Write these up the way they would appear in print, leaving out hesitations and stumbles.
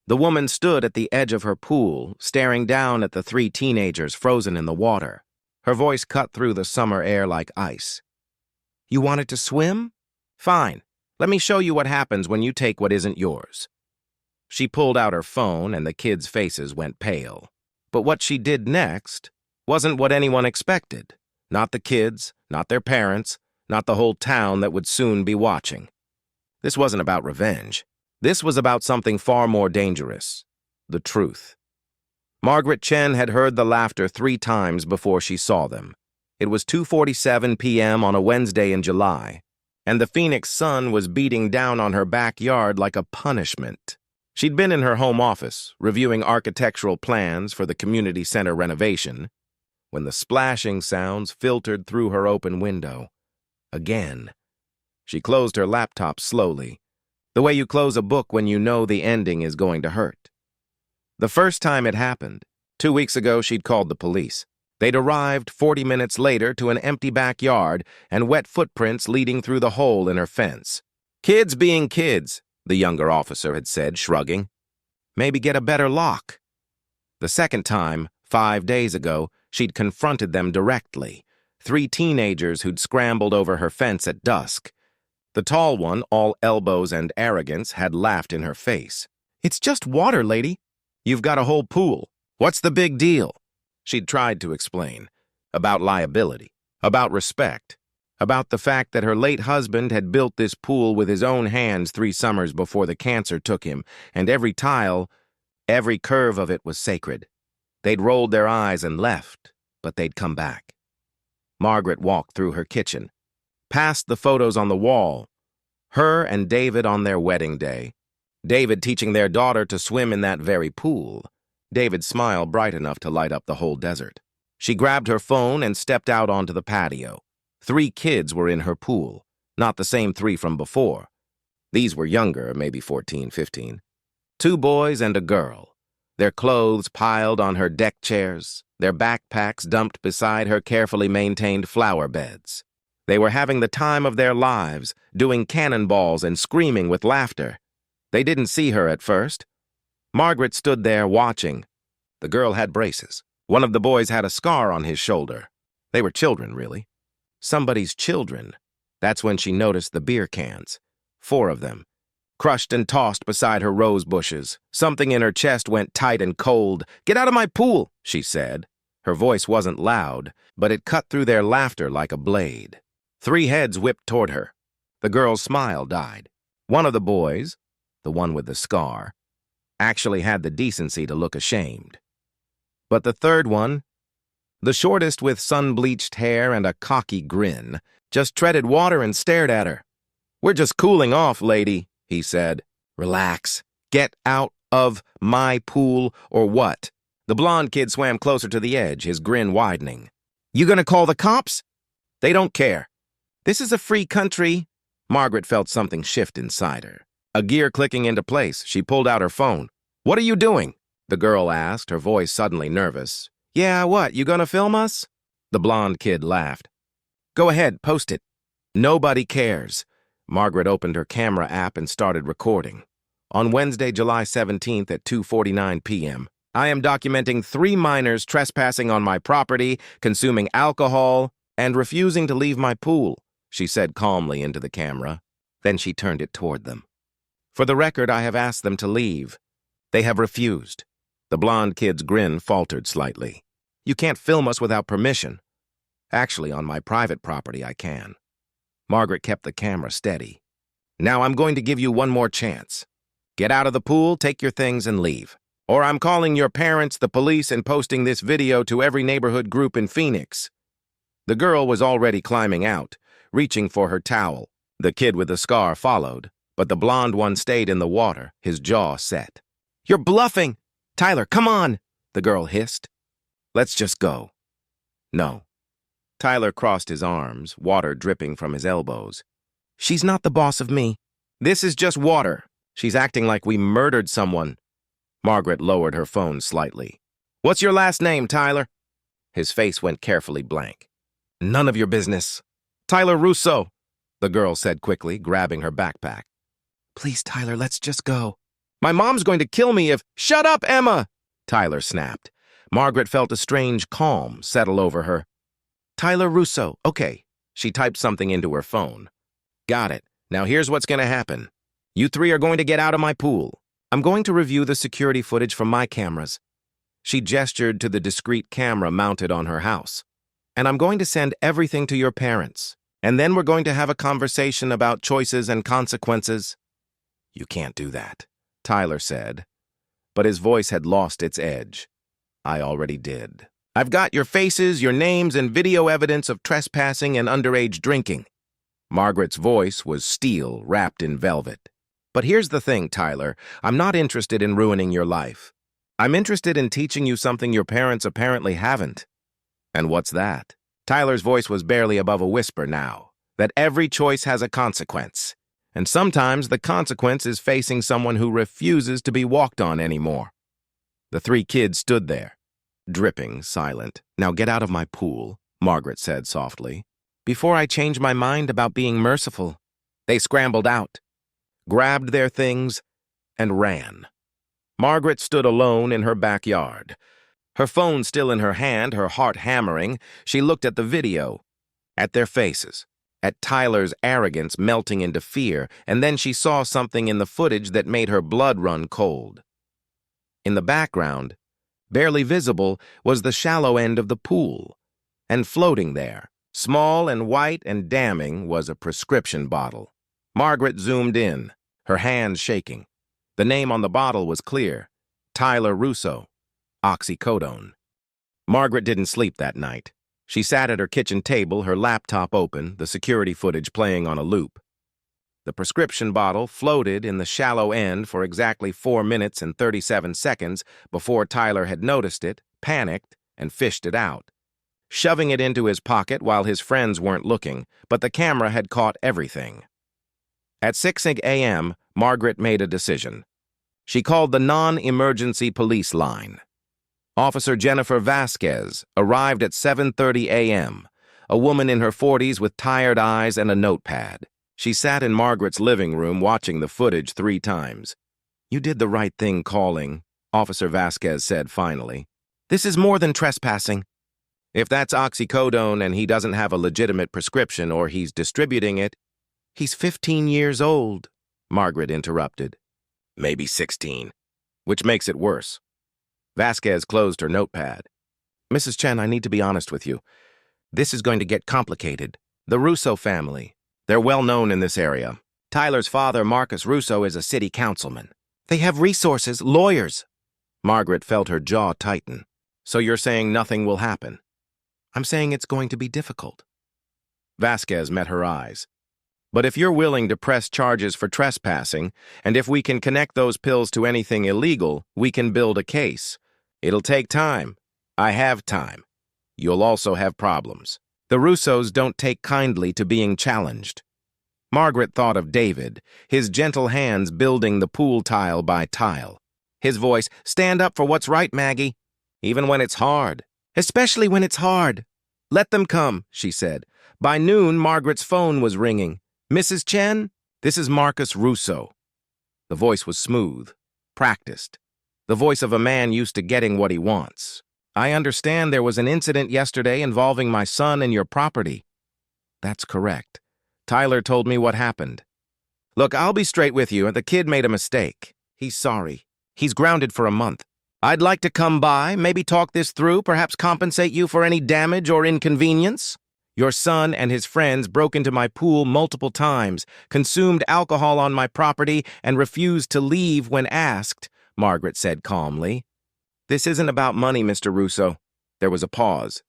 The woman stood at the edge of her pool, staring down at the three teenagers frozen in the water. Her voice cut through the summer air like ice. "You wanted to swim? Fine. Let me show you what happens when you take what isn't yours." She pulled out her phone and the kids' faces went pale. But what she did next wasn't what anyone expected. Not the kids, not their parents, not the whole town that would soon be watching. This wasn't about revenge. This was about something far more dangerous: the truth. Margaret Chen had heard the laughter 3 times before she saw them. It was 2:47 p.m. on a Wednesday in July, and the Phoenix sun was beating down on her backyard like a punishment. She'd been in her home office, reviewing architectural plans for the community center renovation, when the splashing sounds filtered through her open window. Again. She closed her laptop slowly, the way you close a book when you know the ending is going to hurt. The first time it happened, 2 weeks ago, she'd called the police. They'd arrived 40 minutes later to an empty backyard and wet footprints leading through the hole in her fence. "Kids being kids," the younger officer had said, shrugging. "Maybe get a better lock." The second time, 5 days ago, she'd confronted them directly. 3 teenagers who'd scrambled over her fence at dusk. The tall one, all elbows and arrogance, had laughed in her face. "It's just water, lady. You've got a whole pool. What's the big deal?" She'd tried to explain. About liability. About respect. About the fact that her late husband had built this pool with his own hands 3 summers before the cancer took him, and every tile, every curve of it was sacred. They'd rolled their eyes and left, but they'd come back. Margaret walked through her kitchen, past the photos on the wall. Her and David on their wedding day. David teaching their daughter to swim in that very pool. David's smile bright enough to light up the whole desert. She grabbed her phone and stepped out onto the patio. 3 kids were in her pool, not the same 3 from before. These were younger, maybe 14, 15. 2 boys and a girl. Their clothes piled on her deck chairs, their backpacks dumped beside her carefully maintained flower beds. They were having the time of their lives, doing cannonballs and screaming with laughter. They didn't see her at first. Margaret stood there watching. The girl had braces. One of the boys had a scar on his shoulder. They were children, really. Somebody's children. That's when she noticed the beer cans. 4 of them. Crushed and tossed beside her rose bushes. Something in her chest went tight and cold. "Get out of my pool," she said. Her voice wasn't loud, but it cut through their laughter like a blade. 3 heads whipped toward her. The girl's smile died. One of the boys, the one with the scar, actually had the decency to look ashamed. But the third one, the shortest with sun-bleached hair and a cocky grin, just treaded water and stared at her. "We're just cooling off, lady," he said. "Relax. Get out of my pool or what?" The blonde kid swam closer to the edge, his grin widening. "You gonna call the cops?" "They don't care. This is a free country." Margaret felt something shift inside her. A gear clicking into place, she pulled out her phone. "What are you doing?" the girl asked, her voice suddenly nervous. "Yeah, what, you gonna film us?" The blonde kid laughed. "Go ahead, post it." "Nobody cares." Margaret opened her camera app and started recording. On Wednesday, July 17th at 2:49 p.m., I am documenting 3 minors trespassing on my property, consuming alcohol, and refusing to leave my pool, she said calmly into the camera. Then she turned it toward them. "For the record, I have asked them to leave. They have refused." The blonde kid's grin faltered slightly. "You can't film us without permission." "Actually, on my private property, I can." Margaret kept the camera steady. "Now I'm going to give you one more chance. Get out of the pool, take your things, and leave. Or I'm calling your parents, the police, and posting this video to every neighborhood group in Phoenix." The girl was already climbing out, reaching for her towel. The kid with the scar followed, but the blonde one stayed in the water, his jaw set. "You're bluffing! Tyler, come on!" the girl hissed. "Let's just go." "No." Tyler crossed his arms, water dripping from his elbows. "She's not the boss of me. This is just water. She's acting like we murdered someone." Margaret lowered her phone slightly. "What's your last name, Tyler?" His face went carefully blank. "None of your business." "Tyler Russo," the girl said quickly, grabbing her backpack. "Please, Tyler, let's just go." My mom's going to kill me if— Shut up, Emma! Tyler snapped. Margaret felt a strange calm settle over her. Tyler Russo, okay. She typed something into her phone. Got it. Now here's what's going to happen. You three are going to get out of my pool. I'm going to review the security footage from my cameras. She gestured to the discreet camera mounted on her house. And I'm going to send everything to your parents. And then we're going to have a conversation about choices and consequences. You can't do that, Tyler said. But his voice had lost its edge. I already did. I've got your faces, your names, and video evidence of trespassing and underage drinking. Margaret's voice was steel wrapped in velvet. But here's the thing, Tyler. I'm not interested in ruining your life. I'm interested in teaching you something your parents apparently haven't. And what's that? Tyler's voice was barely above a whisper now. That every choice has a consequence. And sometimes the consequence is facing someone who refuses to be walked on anymore. The three kids stood there, dripping, silent. Now get out of my pool, Margaret said softly, before I change my mind about being merciful. They scrambled out, grabbed their things, and ran. Margaret stood alone in her backyard. Her phone still in her hand, her heart hammering, she looked at the video, at their faces, at Tyler's arrogance melting into fear, and then she saw something in the footage that made her blood run cold. In the background, barely visible, was the shallow end of the pool, and floating there, small and white and damning, was a prescription bottle. Margaret zoomed in, her hands shaking. The name on the bottle was clear: Tyler Russo, oxycodone. Margaret didn't sleep that night. She sat at her kitchen table, her laptop open, the security footage playing on a loop. The prescription bottle floated in the shallow end for exactly 4 minutes and 37 seconds before Tyler had noticed it, panicked, and fished it out, shoving it into his pocket while his friends weren't looking, but the camera had caught everything. At 6 a.m., Margaret made a decision. She called the non-emergency police line. Officer Jennifer Vasquez arrived at 7:30 a.m., a woman in her 40s with tired eyes and a notepad. She sat in Margaret's living room watching the footage 3 times. You did the right thing calling, Officer Vasquez said finally. This is more than trespassing. If that's oxycodone and he doesn't have a legitimate prescription or he's distributing it— He's 15 years old, Margaret interrupted. Maybe 16, which makes it worse. Vasquez closed her notepad. Mrs. Chen, I need to be honest with you. This is going to get complicated. The Russo family. They're well known in this area. Tyler's father, Marcus Russo, is a city councilman. They have resources, lawyers. Margaret felt her jaw tighten. So you're saying nothing will happen? I'm saying it's going to be difficult. Vasquez met her eyes. But if you're willing to press charges for trespassing, and if we can connect those pills to anything illegal, we can build a case. It'll take time. I have time. You'll also have problems. The Russos don't take kindly to being challenged. Margaret thought of David, his gentle hands building the pool tile by tile. His voice, stand up for what's right, Maggie. Even when it's hard. Especially when it's hard. Let them come, she said. By noon, Margaret's phone was ringing. Mrs. Chen, this is Marcus Russo. The voice was smooth, practiced. The voice of a man used to getting what he wants. I understand there was an incident yesterday involving my son and your property. That's correct. Tyler told me what happened. Look, I'll be straight with you. The kid made a mistake. He's sorry. He's grounded for a month. I'd like to come by, maybe talk this through, perhaps compensate you for any damage or inconvenience. Your son and his friends broke into my pool multiple times, consumed alcohol on my property, and refused to leave when asked, Margaret said calmly. This isn't about money, Mr. Russo. There was a pause.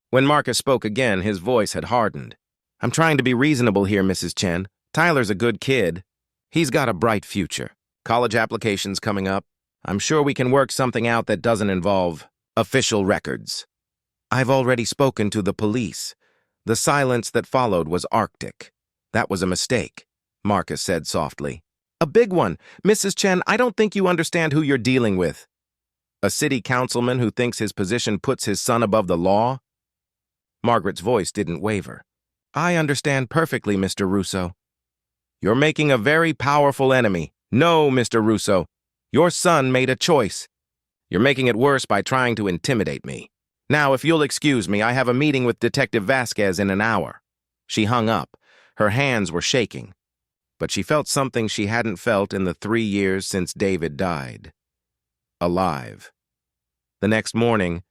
When Marcus spoke again, his voice had hardened. I'm trying to be reasonable here, Mrs. Chen. Tyler's a good kid. He's got a bright future. College applications coming up. I'm sure we can work something out that doesn't involve official records. I've already spoken to the police. The silence that followed was arctic. That was a mistake, Marcus said softly. A big one. Mrs. Chen, I don't think you understand who you're dealing with. A city councilman who thinks his position puts his son above the law? Margaret's voice didn't waver. I understand perfectly, Mr. Russo. You're making a very powerful enemy. No, Mr. Russo. Your son made a choice. You're making it worse by trying to intimidate me. Now, if you'll excuse me, I have a meeting with Detective Vasquez in an hour." She hung up. Her hands were shaking. But she felt something she hadn't felt in the 3 years since David died. Alive. The next morning,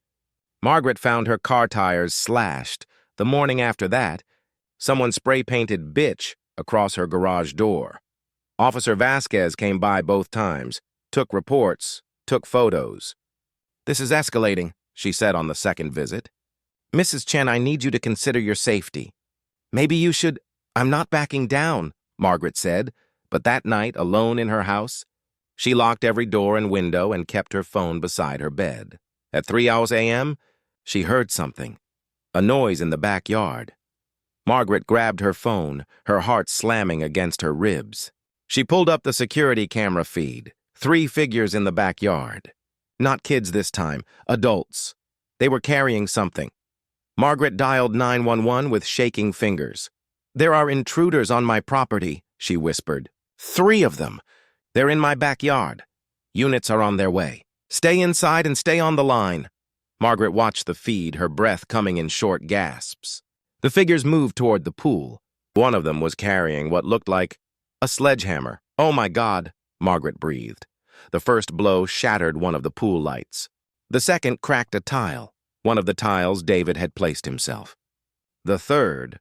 Margaret found her car tires slashed. The morning after that, someone spray-painted "bitch" across her garage door. Officer Vasquez came by both times, took reports, took photos. "This is escalating," she said on the second visit. "Mrs. Chen, I need you to consider your safety. Maybe you should—" "I'm not backing down," Margaret said, but that night, alone in her house, she locked every door and window and kept her phone beside her bed. At 3 a.m., she heard something, a noise in the backyard. Margaret grabbed her phone, her heart slamming against her ribs. She pulled up the security camera feed. 3 figures in the backyard. Not kids this time, adults. They were carrying something. Margaret dialed 911 with shaking fingers. "There are intruders on my property," she whispered. 3 of them. They're in my backyard. Units are on their way. Stay inside and stay on the line." Margaret watched the feed, her breath coming in short gasps. The figures moved toward the pool. One of them was carrying what looked like a sledgehammer. "Oh my God," Margaret breathed. The first blow shattered one of the pool lights. The second cracked a tile, one of the tiles David had placed himself. The third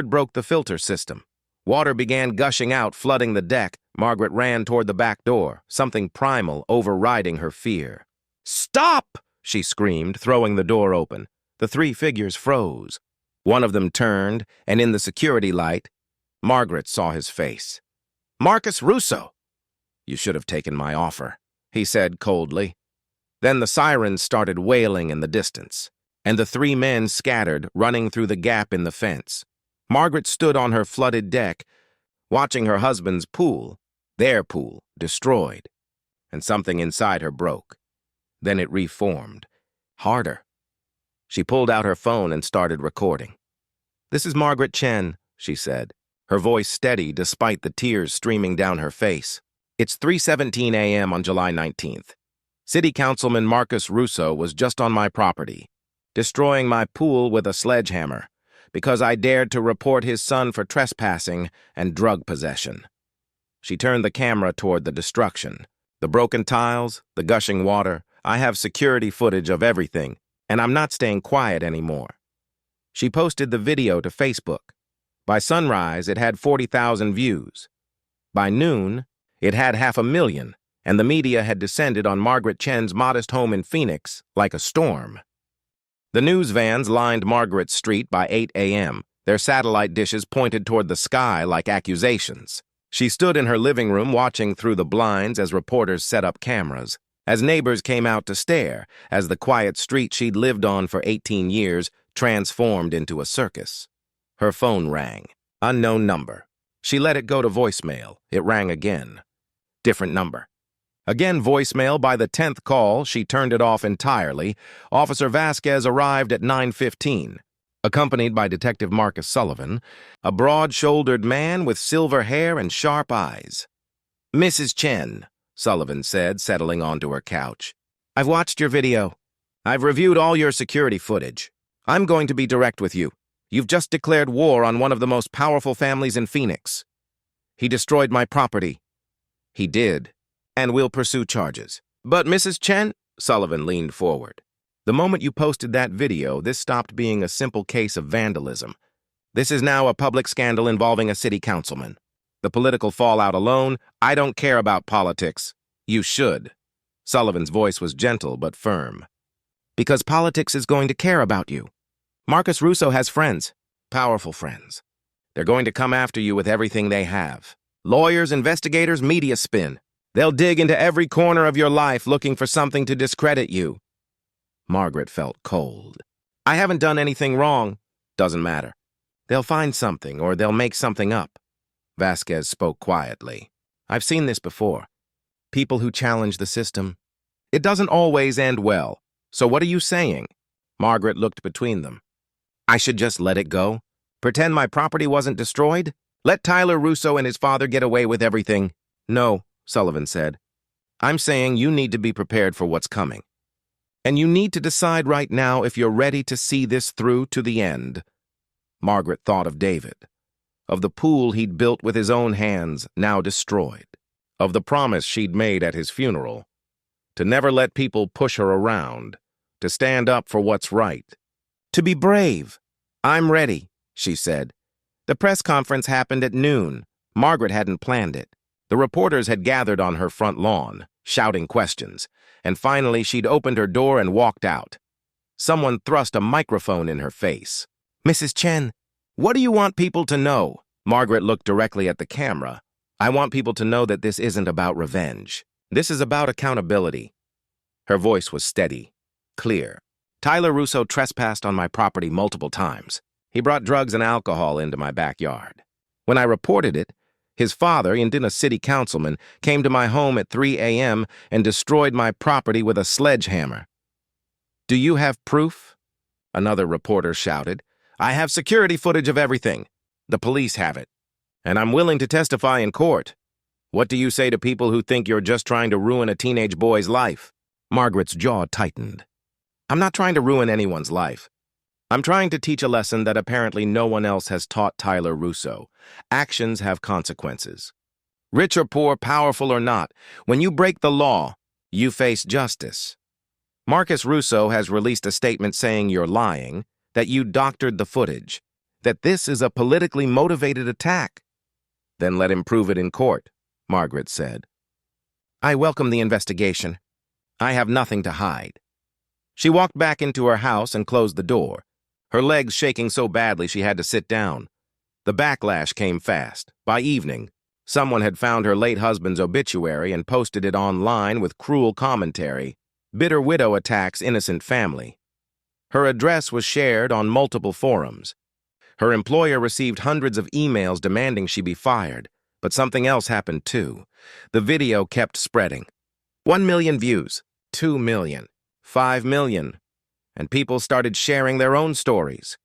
broke the filter system. Water began gushing out, flooding the deck. Margaret ran toward the back door, something primal overriding her fear. "Stop!" she screamed, throwing the door open. The 3 figures froze. One of them turned, and in the security light, Margaret saw his face. "Marcus Russo!" "You should have taken my offer," he said coldly. Then the sirens started wailing in the distance, and the 3 men scattered, running through the gap in the fence. Margaret stood on her flooded deck, watching her husband's pool, their pool, destroyed, and something inside her broke. Then it reformed, harder. She pulled out her phone and started recording. "This is Margaret Chen," she said, her voice steady despite the tears streaming down her face. "It's 3:17 a.m. on July 19th. City Councilman Marcus Russo was just on my property, destroying my pool with a sledgehammer, because I dared to report his son for trespassing and drug possession." She turned the camera toward the destruction. The broken tiles, the gushing water. "I have security footage of everything, and I'm not staying quiet anymore." She posted the video to Facebook. By sunrise, it had 40,000 views. By noon, it had 500,000, and the media had descended on Margaret Chen's modest home in Phoenix like a storm. The news vans lined Margaret's street by 8 a.m., their satellite dishes pointed toward the sky like accusations. She stood in her living room watching through the blinds as reporters set up cameras, as neighbors came out to stare, as the quiet street she'd lived on for 18 years transformed into a circus. Her phone rang. Unknown number. She let it go to voicemail. It rang again. Different number. Again voicemail. By the 10th call, she turned it off entirely. Officer Vasquez arrived at 9:15, accompanied by Detective Marcus Sullivan, a broad-shouldered man with silver hair and sharp eyes. "Mrs. Chen," Sullivan said, settling onto her couch. "I've watched your video. I've reviewed all your security footage. I'm going to be direct with you. You've just declared war on one of the most powerful families in Phoenix. He destroyed my property." "He did, and we'll pursue charges." "But Mrs. Chen," Sullivan leaned forward. "The moment you posted that video, this stopped being a simple case of vandalism. This is now a public scandal involving a city councilman. The political fallout alone, I don't care about politics. You should." Sullivan's voice was gentle but firm. "Because politics is going to care about you. Marcus Russo has friends, powerful friends. They're going to come after you with everything they have. Lawyers, investigators, media spin. They'll dig into every corner of your life looking for something to discredit you." Margaret felt cold. "I haven't done anything wrong." "Doesn't matter. They'll find something or they'll make something up." Vasquez spoke quietly. "I've seen this before. People who challenge the system. It doesn't always end well. So what are you saying?" Margaret looked between them. "I should just let it go? Pretend my property wasn't destroyed? Let Tyler Russo and his father get away with everything?" "No," Sullivan said. I'm saying you need to be prepared for what's coming. And you need to decide right now if you're ready to see this through to the end. Margaret thought of David, of the pool he'd built with his own hands, now destroyed, of the promise she'd made at his funeral, to never let people push her around, to stand up for what's right, to be brave. I'm ready, she said. The press conference happened at noon. Margaret hadn't planned it. The reporters had gathered on her front lawn, shouting questions, and finally she'd opened her door and walked out. Someone thrust a microphone in her face. Mrs. Chen, what do you want people to know? Margaret looked directly at the camera. I want people to know that this isn't about revenge. This is about accountability. Her voice was steady, clear. Tyler Russo trespassed on my property multiple times. He brought drugs and alcohol into my backyard. When I reported it, his father, a city councilman, came to my home at 3 a.m. and destroyed my property with a sledgehammer. Do you have proof? Another reporter shouted. I have security footage of everything. The police have it. And I'm willing to testify in court. What do you say to people who think you're just trying to ruin a teenage boy's life? Margaret's jaw tightened. I'm not trying to ruin anyone's life. I'm trying to teach a lesson that apparently no one else has taught Tyler Russo. Actions have consequences. Rich or poor, powerful or not, when you break the law, you face justice. Marcus Russo has released a statement saying you're lying, that you doctored the footage, that this is a politically motivated attack. Then let him prove it in court, Margaret said. I welcome the investigation. I have nothing to hide. She walked back into her house and closed the door, her legs shaking so badly she had to sit down. The backlash came fast. By evening, someone had found her late husband's obituary and posted it online with cruel commentary. Bitter widow attacks innocent family. Her address was shared on multiple forums. Her employer received hundreds of emails demanding she be fired, but something else happened too. The video kept spreading. 1 million views, 2 million, 5 million, and people started sharing their own stories.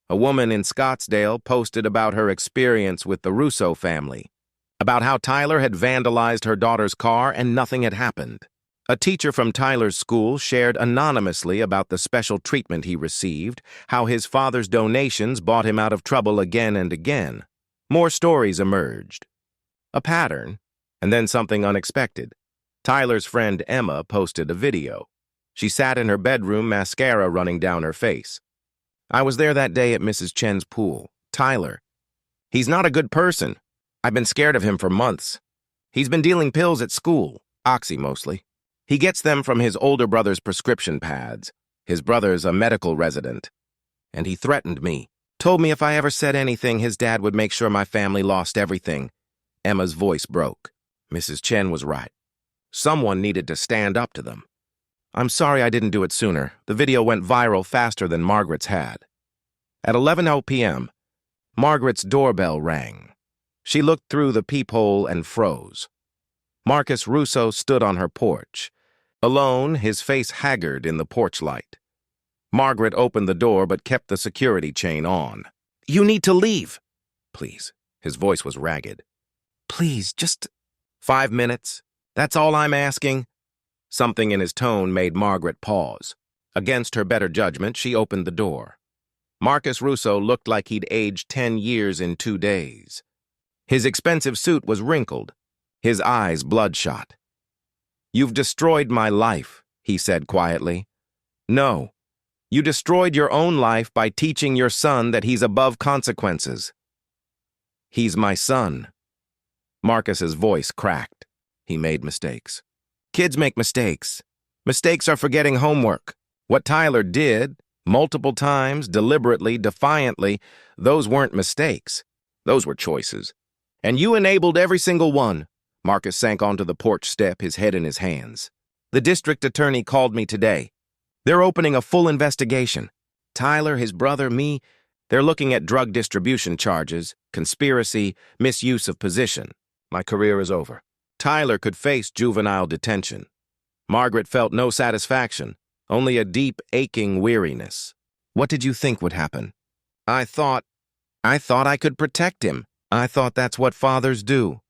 A woman in Scottsdale posted about her experience with the Russo family, about how Tyler had vandalized her daughter's car and nothing had happened. A teacher from Tyler's school shared anonymously about the special treatment he received, how his father's donations bought him out of trouble again and again. More stories emerged. A pattern, and then something unexpected. Tyler's friend Emma posted a video. She sat in her bedroom, mascara running down her face. I was there that day at Mrs. Chen's pool. Tyler. He's not a good person. I've been scared of him for months. He's been dealing pills at school, Oxy mostly. He gets them from his older brother's prescription pads. His brother's a medical resident. And he threatened me. Told me if I ever said anything, his dad would make sure my family lost everything. Emma's voice broke. Mrs. Chen was right. Someone needed to stand up to them. I'm sorry I didn't do it sooner. The video went viral faster than Margaret's had. At 11:00 p.m., Margaret's doorbell rang. She looked through the peephole and froze. Marcus Russo stood on her porch, alone, his face haggard in the porch light. Margaret opened the door but kept the security chain on. You need to leave. Please. His voice was ragged. Please, just 5 minutes. That's all I'm asking. Something in his tone made Margaret pause. Against her better judgment, she opened the door. Marcus Russo looked like he'd aged 10 years in 2 days. His expensive suit was wrinkled, his eyes bloodshot. You've destroyed my life, he said quietly. No, you destroyed your own life by teaching your son that he's above consequences. He's my son. Marcus's voice cracked. He made mistakes. Kids make mistakes. Mistakes are forgetting homework. What Tyler did, multiple times, deliberately, defiantly, those weren't mistakes. Those were choices. And you enabled every single one. Marcus sank onto the porch step, his head in his hands. The district attorney called me today. They're opening a full investigation. Tyler, his brother, me, they're looking at drug distribution charges, conspiracy, misuse of position. My career is over. Tyler could face juvenile detention. Margaret felt no satisfaction, only a deep, aching weariness. What did you think would happen? I thought I could protect him. I thought that's what fathers do.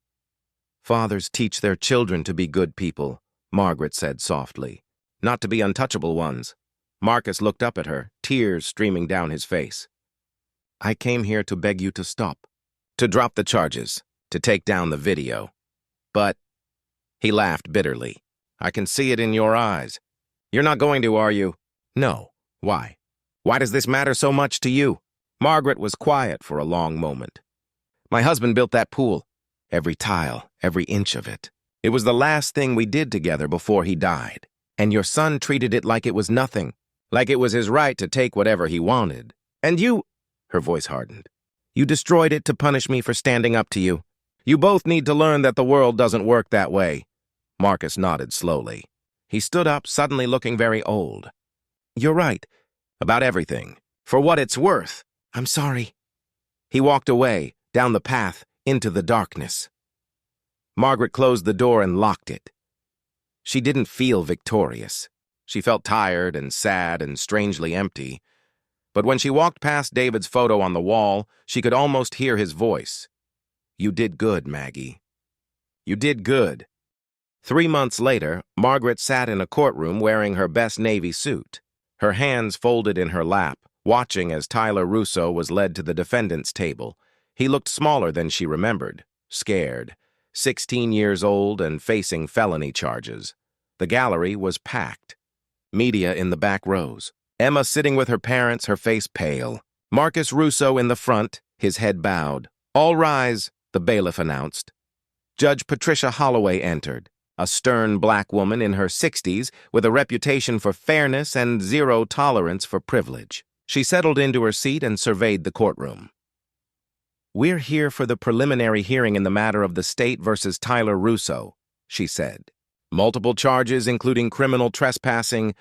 Fathers teach their children to be good people, Margaret said softly, not to be untouchable ones. Marcus looked up at her, tears streaming down his face. I came here to beg you to stop, to drop the charges, to take down the video. But, he laughed bitterly, I can see it in your eyes. You're not going to, are you? No. Why? Why does this matter so much to you? Margaret was quiet for a long moment. My husband built that pool. Every tile, every inch of it. It was the last thing we did together before he died. And your son treated it like it was nothing, like it was his right to take whatever he wanted. And you, her voice hardened, you destroyed it to punish me for standing up to you. You both need to learn that the world doesn't work that way. Marcus nodded slowly. He stood up, suddenly looking very old. You're right. About everything. For what it's worth. I'm sorry. He walked away, down the path, into the darkness. Margaret closed the door and locked it. She didn't feel victorious. She felt tired and sad and strangely empty. But when she walked past David's photo on the wall, she could almost hear his voice. You did good, Maggie. You did good. 3 months later, Margaret sat in a courtroom wearing her best navy suit, her hands folded in her lap, watching as Tyler Russo was led to the defendant's table. He looked smaller than she remembered, scared, 16 years old and facing felony charges. The gallery was packed. Media in the back rows. Emma sitting with her parents, her face pale. Marcus Russo in the front, his head bowed. All rise, the bailiff announced. Judge Patricia Holloway entered, a stern black woman in her 60s with a reputation for fairness and zero tolerance for privilege. She settled into her seat and surveyed the courtroom. We're here for the preliminary hearing in the matter of the state versus Tyler Russo, she said. Multiple charges including criminal trespassing,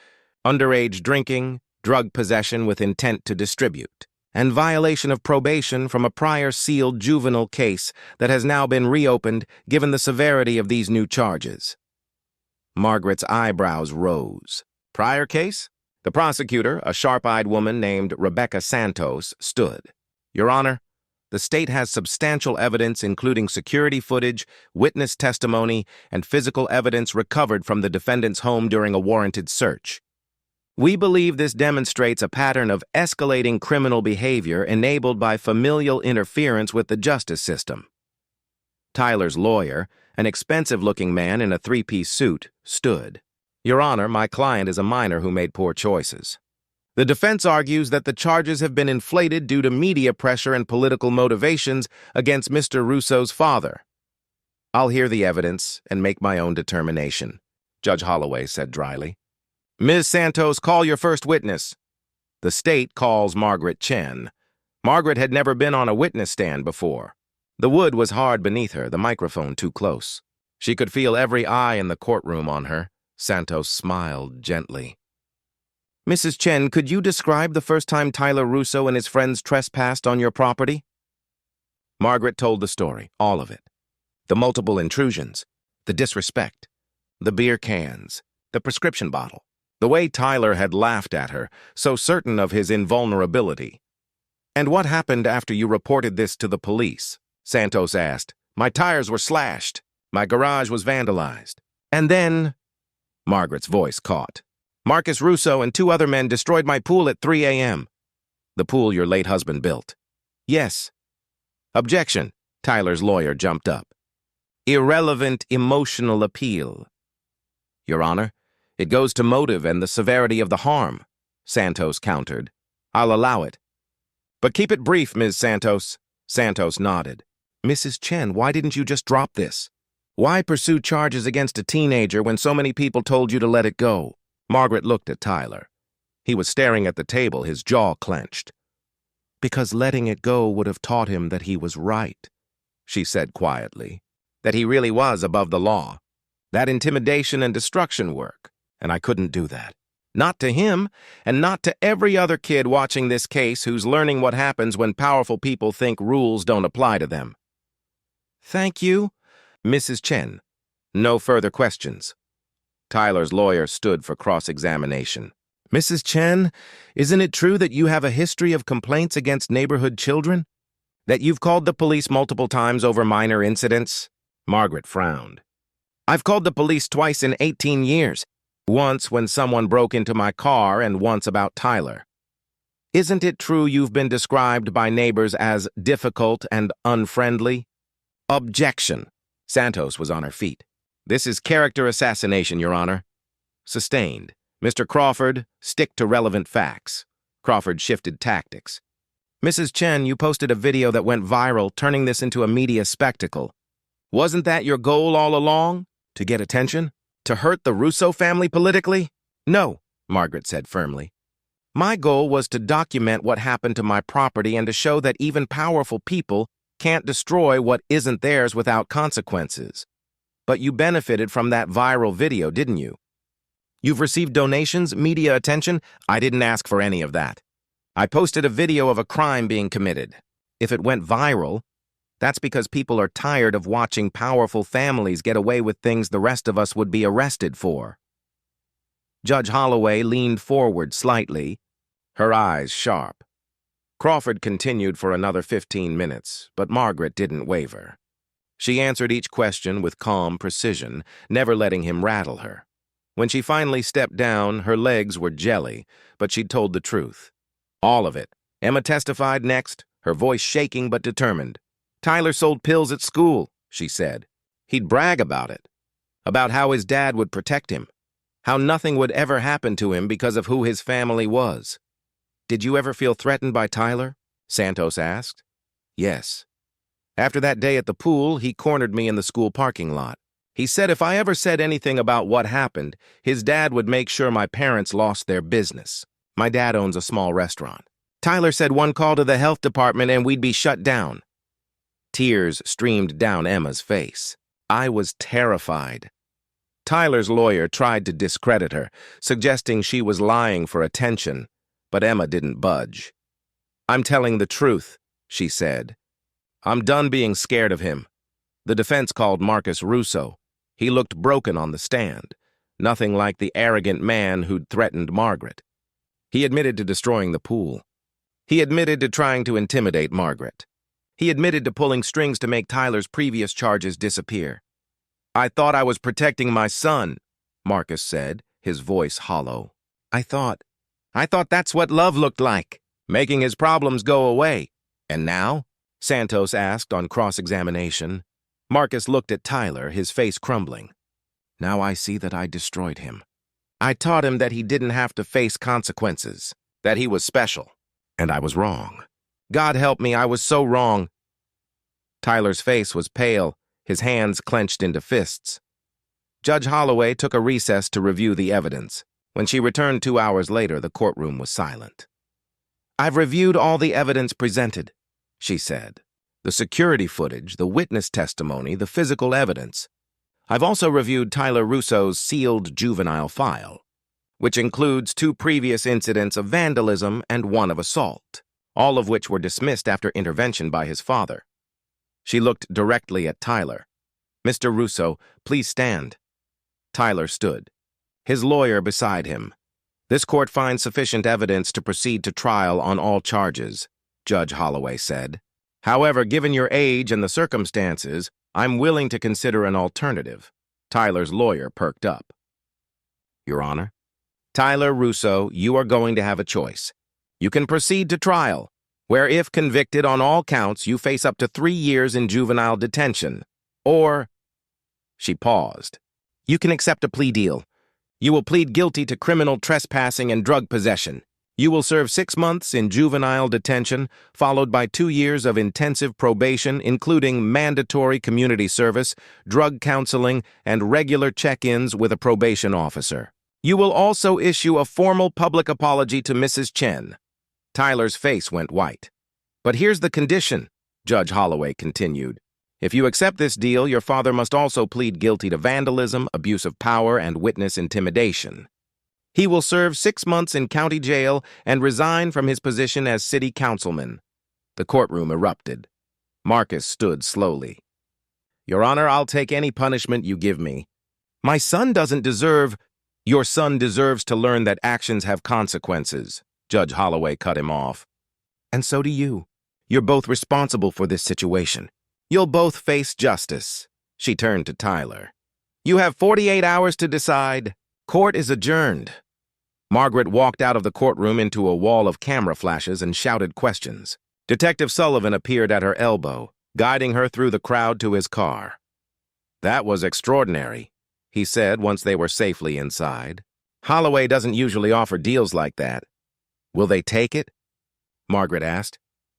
underage drinking, drug possession with intent to distribute, and violation of probation from a prior sealed juvenile case that has now been reopened given the severity of these new charges. Margaret's eyebrows rose. Prior case? The prosecutor, a sharp-eyed woman named Rebecca Santos, stood. Your Honor, the state has substantial evidence including security footage, witness testimony, and physical evidence recovered from the defendant's home during a warranted search. We believe this demonstrates a pattern of escalating criminal behavior enabled by familial interference with the justice system. Tyler's lawyer, an expensive-looking man in a three-piece suit, stood. Your Honor, my client is a minor who made poor choices. The defense argues that the charges have been inflated due to media pressure and political motivations against Mr. Russo's father. I'll hear the evidence and make my own determination, Judge Holloway said dryly. Ms. Santos, call your first witness. The state calls Margaret Chen. Margaret had never been on a witness stand before. The wood was hard beneath her, the microphone too close. She could feel every eye in the courtroom on her. Santos smiled gently. Mrs. Chen, could you describe the first time Tyler Russo and his friends trespassed on your property? Margaret told the story, all of it. The multiple intrusions, the disrespect, the beer cans, the prescription bottle, the way Tyler had laughed at her, so certain of his invulnerability. And what happened after you reported this to the police? Santos asked. My tires were slashed. My garage was vandalized. And then... Margaret's voice caught. Marcus Russo and 2 other men destroyed my pool at 3 a.m. The pool your late husband built. Yes. Objection. Tyler's lawyer jumped up. Irrelevant emotional appeal. Your Honor, it goes to motive and the severity of the harm, Santos countered. I'll allow it. But keep it brief, Ms. Santos. Santos nodded. Mrs. Chen, why didn't you just drop this? Why pursue charges against a teenager when so many people told you to let it go? Margaret looked at Tyler. He was staring at the table, his jaw clenched. Because letting it go would have taught him that he was right, she said quietly. That he really was above the law. That intimidation and destruction work. And I couldn't do that. Not to him, and not to every other kid watching this case who's learning what happens when powerful people think rules don't apply to them. Thank you, Mrs. Chen. No further questions. Tyler's lawyer stood for cross-examination. Mrs. Chen, isn't it true that you have a history of complaints against neighborhood children? That you've called the police multiple times over minor incidents? Margaret frowned. I've called the police twice in 18 years. Once when someone broke into my car and once about Tyler. Isn't it true you've been described by neighbors as difficult and unfriendly? Objection. Santos was on her feet. This is character assassination, Your Honor. Sustained. Mr. Crawford, stick to relevant facts. Crawford shifted tactics. Mrs. Chen, you posted a video that went viral, turning this into a media spectacle. Wasn't that your goal all along? To get attention? To hurt the Russo family politically? No, Margaret said firmly. My goal was to document what happened to my property and to show that even powerful people can't destroy what isn't theirs without consequences. But you benefited from that viral video, didn't you? You've received donations, media attention? I didn't ask for any of that. I posted a video of a crime being committed. If it went viral, that's because people are tired of watching powerful families get away with things the rest of us would be arrested for. Judge Holloway leaned forward slightly, her eyes sharp. Crawford continued for another 15 minutes, but Margaret didn't waver. She answered each question with calm precision, never letting him rattle her. When she finally stepped down, her legs were jelly, but she'd told the truth. All of it. Emma testified next, her voice shaking but determined. Tyler sold pills at school, she said. He'd brag about it. About how his dad would protect him. How nothing would ever happen to him because of who his family was. Did you ever feel threatened by Tyler? Santos asked. Yes. After that day at the pool, he cornered me in the school parking lot. He said if I ever said anything about what happened, his dad would make sure my parents lost their business. My dad owns a small restaurant. Tyler said one call to the health department and we'd be shut down. Tears streamed down Emma's face. I was terrified. Tyler's lawyer tried to discredit her, suggesting she was lying for attention, but Emma didn't budge. I'm telling the truth, she said. I'm done being scared of him. The defense called Marcus Russo. He looked broken on the stand, nothing like the arrogant man who'd threatened Margaret. He admitted to destroying the pool. He admitted to trying to intimidate Margaret. He admitted to pulling strings to make Tyler's previous charges disappear. I thought I was protecting my son, Marcus said, his voice hollow. I thought that's what love looked like, making his problems go away. And now? Santos asked on cross-examination. Marcus looked at Tyler, his face crumbling. Now I see that I destroyed him. I taught him that he didn't have to face consequences, that he was special. And I was wrong. God help me, I was so wrong. Tyler's face was pale, his hands clenched into fists. Judge Holloway took a recess to review the evidence. When she returned 2 hours later, the courtroom was silent. I've reviewed all the evidence presented, she said. The security footage, the witness testimony, the physical evidence. I've also reviewed Tyler Russo's sealed juvenile file, which includes 2 previous incidents of vandalism and 1 of assault, all of which were dismissed after intervention by his father. She looked directly at Tyler. Mr. Russo, please stand. Tyler stood, his lawyer beside him. This court finds sufficient evidence to proceed to trial on all charges, Judge Holloway said. However, given your age and the circumstances, I'm willing to consider an alternative. Tyler's lawyer perked up. Your Honor, Tyler Russo, you are going to have a choice. You can proceed to trial, where if convicted on all counts, you face up to 3 years in juvenile detention. Or, she paused, you can accept a plea deal. You will plead guilty to criminal trespassing and drug possession. You will serve 6 months in juvenile detention, followed by 2 years of intensive probation, including mandatory community service, drug counseling, and regular check-ins with a probation officer. You will also issue a formal public apology to Mrs. Chen. Tyler's face went white. But here's the condition, Judge Holloway continued. If you accept this deal, your father must also plead guilty to vandalism, abuse of power, and witness intimidation. He will serve 6 months in county jail and resign from his position as city councilman. The courtroom erupted. Marcus stood slowly. Your Honor, I'll take any punishment you give me. My son doesn't deserve... Your son deserves to learn that actions have consequences, Judge Holloway cut him off. And so do you. You're both responsible for this situation. You'll both face justice, She turned to Tyler. You have 48 hours to decide. Court is adjourned. Margaret walked out of the courtroom into a wall of camera flashes and shouted questions. Detective Sullivan appeared at her elbow, guiding her through the crowd to his car. That was extraordinary, he said once they were safely inside. Holloway doesn't usually offer deals like that. Will they take it? Margaret asked.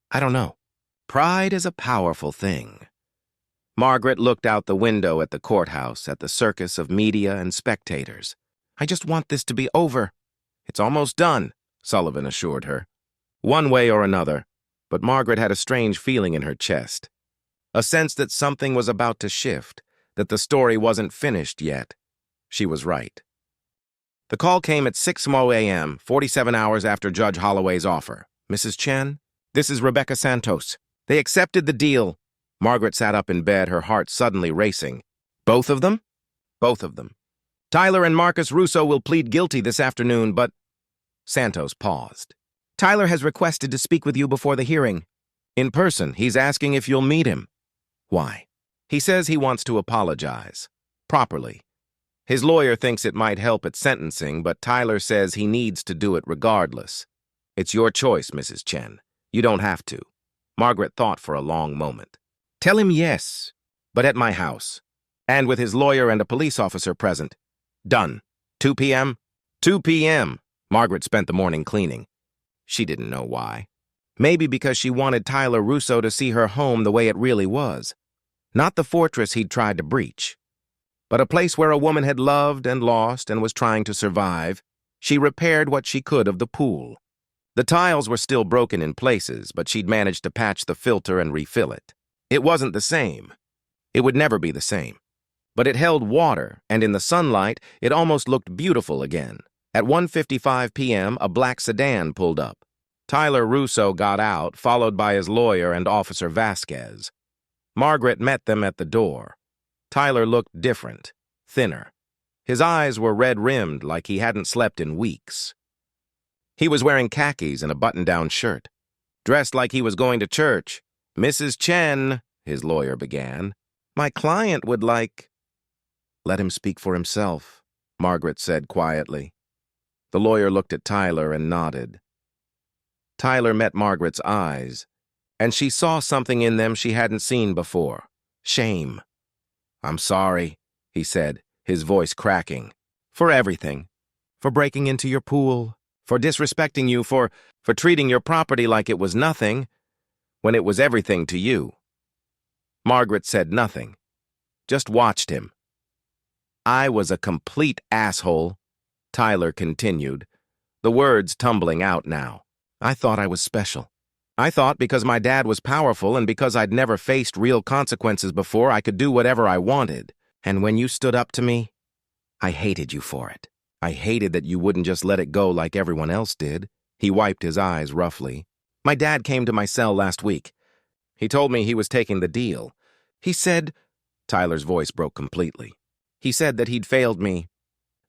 I don't know. Pride is a powerful thing. Margaret looked out the window at the courthouse, at the circus of media and spectators. I just want this to be over. It's almost done, Sullivan assured her. One way or another, but Margaret had a strange feeling in her chest. A sense that something was about to shift, that the story wasn't finished yet. She was right. The call came at 6:00 a.m., 47 hours after Judge Holloway's offer. Mrs. Chen, this is Rebecca Santos. They accepted the deal. Margaret sat up in bed, her heart suddenly racing. Both of them? Both of them. Tyler and Marcus Russo will plead guilty this afternoon, but... Santos paused. Tyler has requested to speak with you before the hearing. In person, he's asking if you'll meet him. Why? He says he wants to apologize. Properly. His lawyer thinks it might help at sentencing, but Tyler says he needs to do it regardless. It's your choice, Mrs. Chen. You don't have to. Margaret thought for a long moment. Tell him yes, but at my house, and with his lawyer and a police officer present. Done. 2 p.m.? 2 p.m. Margaret spent the morning cleaning. She didn't know why. Maybe because she wanted Tyler Russo to see her home the way it really was. Not the fortress he'd tried to breach, but a place where a woman had loved and lost and was trying to survive. She repaired what she could of the pool. The tiles were still broken in places, but she'd managed to patch the filter and refill it. It wasn't the same. It would never be the same. But it held water, and in the sunlight, it almost looked beautiful again. At 1:55 p.m., a black sedan pulled up. Tyler Russo got out, followed by his lawyer and Officer Vasquez. Margaret met them at the door. Tyler looked different, thinner. His eyes were red-rimmed like he hadn't slept in weeks. He was wearing khakis and a button-down shirt. Dressed like he was going to church. Mrs. Chen, his lawyer began, my client would like... Let him speak for himself, Margaret said quietly. The lawyer looked at Tyler and nodded. Tyler met Margaret's eyes, and she saw something in them she hadn't seen before. Shame. I'm sorry, he said, his voice cracking. For everything. For breaking into your pool. For disrespecting you. For treating your property like it was nothing, when it was everything to you. Margaret said nothing. Just watched him. I was a complete asshole, Tyler continued, the words tumbling out now. I thought I was special. I thought because my dad was powerful and because I'd never faced real consequences before, I could do whatever I wanted. And when you stood up to me, I hated you for it. I hated that you wouldn't just let it go like everyone else did. He wiped his eyes roughly. My dad came to my cell last week. He told me he was taking the deal. He said... Tyler's voice broke completely. He said that he'd failed me.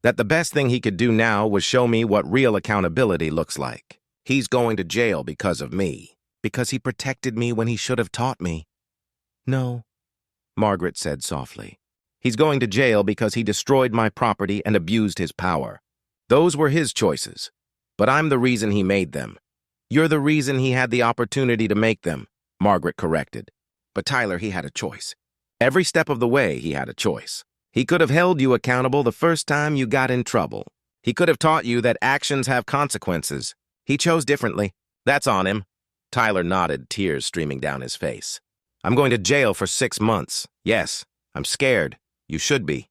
That the best thing he could do now was show me what real accountability looks like. He's going to jail because of me. Because he protected me when he should have taught me. No, Margaret said softly. He's going to jail because he destroyed my property and abused his power. Those were his choices. But I'm the reason he made them. You're the reason he had the opportunity to make them, Margaret corrected. But Tyler, he had a choice. Every step of the way, he had a choice. He could have held you accountable the first time you got in trouble. He could have taught you that actions have consequences. He chose differently. That's on him. Tyler nodded, tears streaming down his face. I'm going to jail for 6 months. Yes, I'm scared. You should be.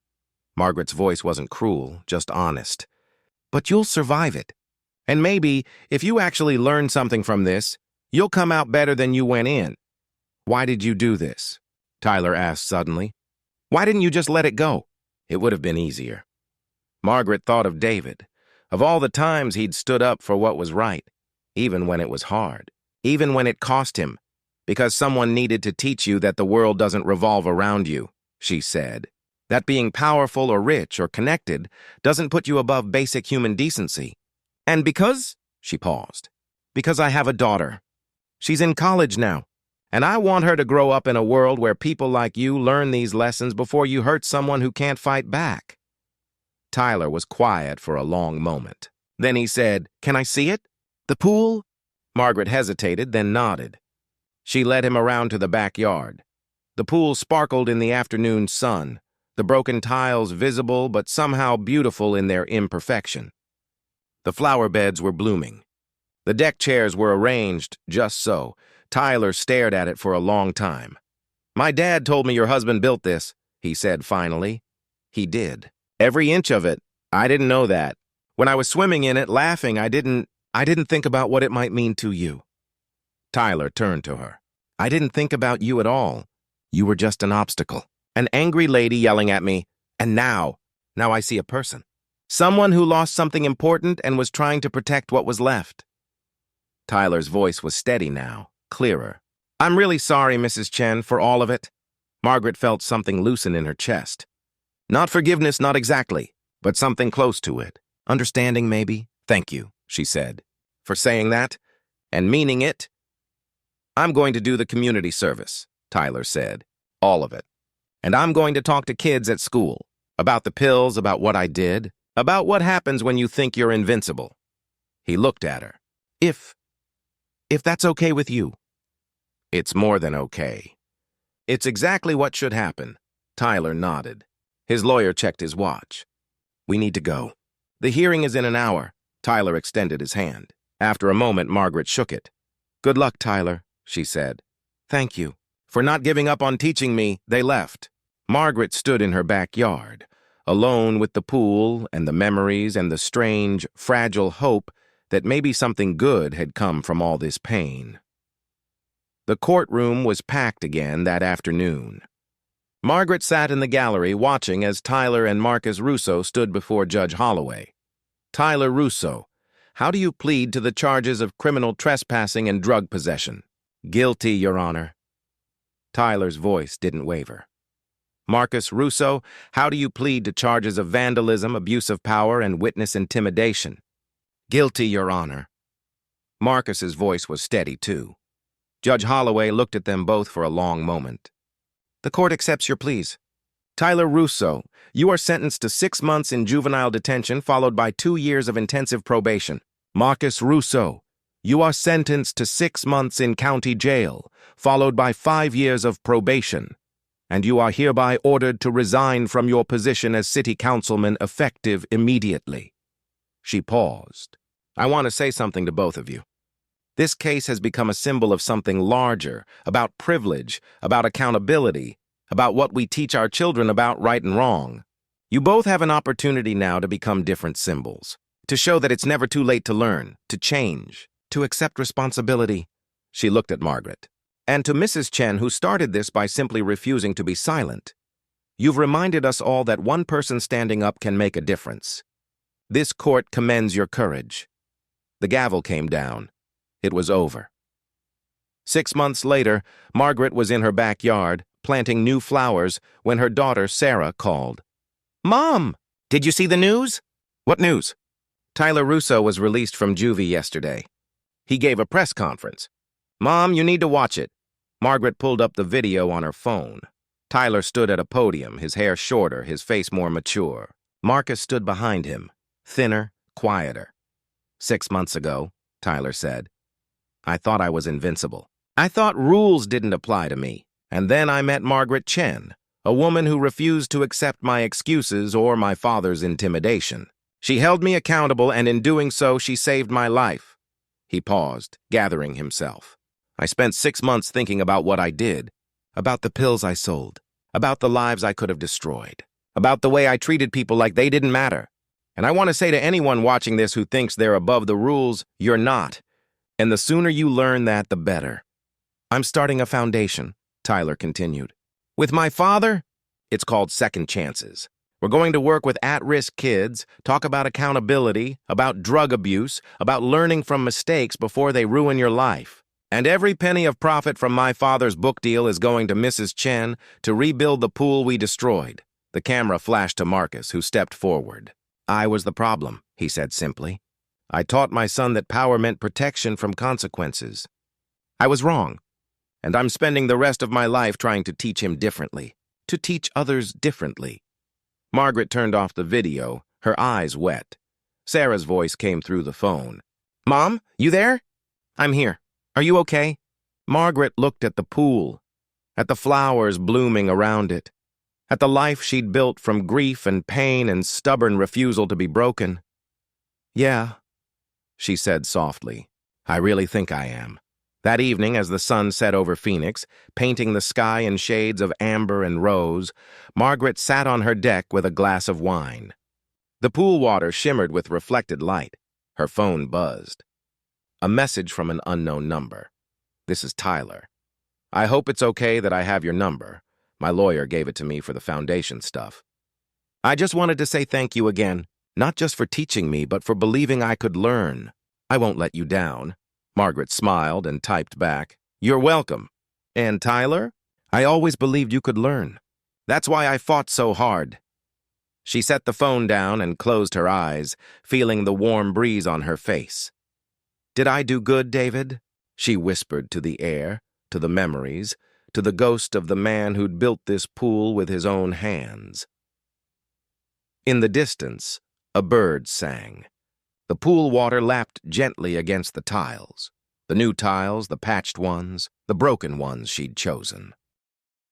Margaret's voice wasn't cruel, just honest. But you'll survive it. And maybe, if you actually learn something from this, you'll come out better than you went in. Why did you do this? Tyler asked suddenly. Why didn't you just let it go? It would have been easier. Margaret thought of David, of all the times he'd stood up for what was right, even when it was hard, even when it cost him, because someone needed to teach you that the world doesn't revolve around you, she said. That being powerful or rich or connected doesn't put you above basic human decency. And because, she paused, because I have a daughter. She's in college now, And I want her to grow up in a world where people like you learn these lessons before you hurt someone who can't fight back." Tyler was quiet for a long moment. Then he said, "Can I see it? The pool?" Margaret hesitated, then nodded. She led him around to the backyard. The pool sparkled in the afternoon sun, the broken tiles visible but somehow beautiful in their imperfection. The flower beds were blooming. The deck chairs were arranged just so. Tyler stared at it for a long time. "My dad told me your husband built this," he said finally. "He did. Every inch of it. I didn't know that. When I was swimming in it, laughing, I didn't think about what it might mean to you." Tyler turned to her. "I didn't think about you at all. You were just an obstacle. An angry lady yelling at me, and now I see a person. Someone who lost something important and was trying to protect what was left." Tyler's voice was steady now, clearer. "I'm really sorry, Mrs. Chen, for all of it." Margaret felt something loosen in her chest. "Not forgiveness, not exactly, but something close to it. Understanding, maybe?" "Thank you," she said, "for saying that, and meaning it." "I'm going to do the community service," Tyler said. "All of it. And I'm going to talk to kids at school. About the pills, about what I did, about what happens when you think you're invincible." He looked at her. If that's okay with you." "It's more than okay. It's exactly what should happen." Tyler nodded. His lawyer checked his watch. "We need to go. The hearing is in an hour." Tyler extended his hand. After a moment, Margaret shook it. "Good luck, Tyler," she said. "Thank you for not giving up on teaching me." They left. Margaret stood in her backyard, alone with the pool and the memories and the strange, fragile hope that maybe something good had come from all this pain. The courtroom was packed again that afternoon. Margaret sat in the gallery watching as Tyler and Marcus Russo stood before Judge Holloway. "Tyler Russo, how do you plead to the charges of criminal trespassing and drug possession?" "Guilty, Your Honor." Tyler's voice didn't waver. "Marcus Russo, how do you plead to charges of vandalism, abuse of power, and witness intimidation?" "Guilty, Your Honor." Marcus's voice was steady, too. Judge Holloway looked at them both for a long moment. "The court accepts your pleas. Tyler Russo, you are sentenced to 6 months in juvenile detention followed by 2 years of intensive probation. Marcus Russo, you are sentenced to 6 months in county jail followed by 5 years of probation, and you are hereby ordered to resign from your position as city councilman effective immediately." She paused. "I want to say something to both of you. This case has become a symbol of something larger, about privilege, about accountability, about what we teach our children about right and wrong. You both have an opportunity now to become different symbols, to show that it's never too late to learn, to change, to accept responsibility." She looked at Margaret. "And to Mrs. Chen, who started this by simply refusing to be silent. You've reminded us all that one person standing up can make a difference. This court commends your courage." The gavel came down. It was over. 6 months later, Margaret was in her backyard, planting new flowers, when her daughter Sarah called. "Mom, did you see the news?" "What news?" "Tyler Russo was released from juvie yesterday. He gave a press conference." "Mom, you need to watch it." Margaret pulled up the video on her phone. Tyler stood at a podium, his hair shorter, his face more mature. Marcus stood behind him, thinner, quieter. "6 months ago," Tyler said, "I thought I was invincible. I thought rules didn't apply to me. And then I met Margaret Chen, a woman who refused to accept my excuses or my father's intimidation. She held me accountable, and in doing so, she saved my life." He paused, gathering himself. "I spent 6 months thinking about what I did, about the pills I sold, about the lives I could have destroyed, about the way I treated people like they didn't matter. And I want to say to anyone watching this who thinks they're above the rules, you're not. And the sooner you learn that, the better. I'm starting a foundation," Tyler continued. "With my father, it's called Second Chances. We're going to work with at-risk kids, talk about accountability, about drug abuse, about learning from mistakes before they ruin your life. And every penny of profit from my father's book deal is going to Mrs. Chen to rebuild the pool we destroyed." The camera flashed to Marcus, who stepped forward. "I was the problem," he said simply. "I taught my son that power meant protection from consequences. I was wrong. and I'm spending the rest of my life trying to teach him differently, to teach others differently. Margaret turned off the video, her eyes wet. Sarah's voice came through the phone. Mom, you there? I'm here. Are you okay? Margaret looked at the pool, at the flowers blooming around it, at the life she'd built from grief and pain and stubborn refusal to be broken. Yeah, she said softly. I really think I am. That evening, as the sun set over Phoenix, painting the sky in shades of amber and rose, Margaret sat on her deck with a glass of wine. The pool water shimmered with reflected light. Her phone buzzed. A message from an unknown number. This is Tyler. I hope it's okay that I have your number. My lawyer gave it to me for the foundation stuff. I just wanted to say thank you again, not just for teaching me, but for believing I could learn. I won't let you down. Margaret smiled and typed back, You're welcome. And Tyler, I always believed you could learn. That's why I fought so hard. She set the phone down and closed her eyes, feeling the warm breeze on her face. Did I do good, David? She whispered to the air, to the memories, to the ghost of the man who'd built this pool with his own hands. In the distance, a bird sang. The pool water lapped gently against the tiles. The new tiles, the patched ones, the broken ones she'd chosen.